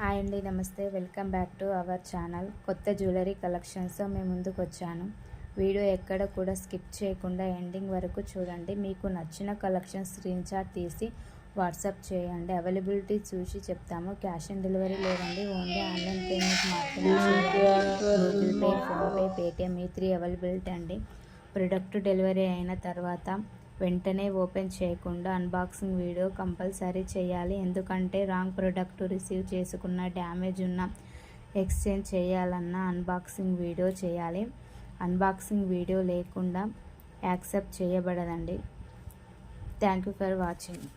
Hi అండి, నమస్తే. Welcome back to our channel. కొత్త జ్యువెలరీ కలెక్షన్స్తో మేము ముందుకు వచ్చాను. వీడియో ఎక్కడ కూడా స్కిప్ చేయకుండా ఎండింగ్ వరకు చూడండి. మీకు నచ్చిన కలెక్షన్ స్క్రీన్ షాట్ తీసి వాట్సాప్ చేయండి. అవైలబిలిటీ చూసి చెప్తాము. క్యాష్ ఆన్ డెలివరీ లేదండి, ఓన్లీ ఆన్లైన్ పేమెంట్ మాత్రమే చేయాలి. గూగుల్ పే, ఫోన్పే, పేటిఎం ఈ 3 అవైలబిలిటీ అండి. ప్రొడక్ట్ డెలివరీ అయిన తర్వాత వెంటనే ఓపెన్ చేయకుండా అన్బాక్సింగ్ వీడియో కంపల్సరీ చేయాలి. ఎందుకంటే రాంగ్ ప్రోడక్ట్ రిసీవ్ చేసుకున్న, డ్యామేజ్ ఉన్న ఎక్స్చేంజ్ చేయాలన్నా అన్బాక్సింగ్ వీడియో చేయాలి. అన్బాక్సింగ్ వీడియో లేకుండా యాక్సెప్ట్ చేయబడదండి. Thank you for watching.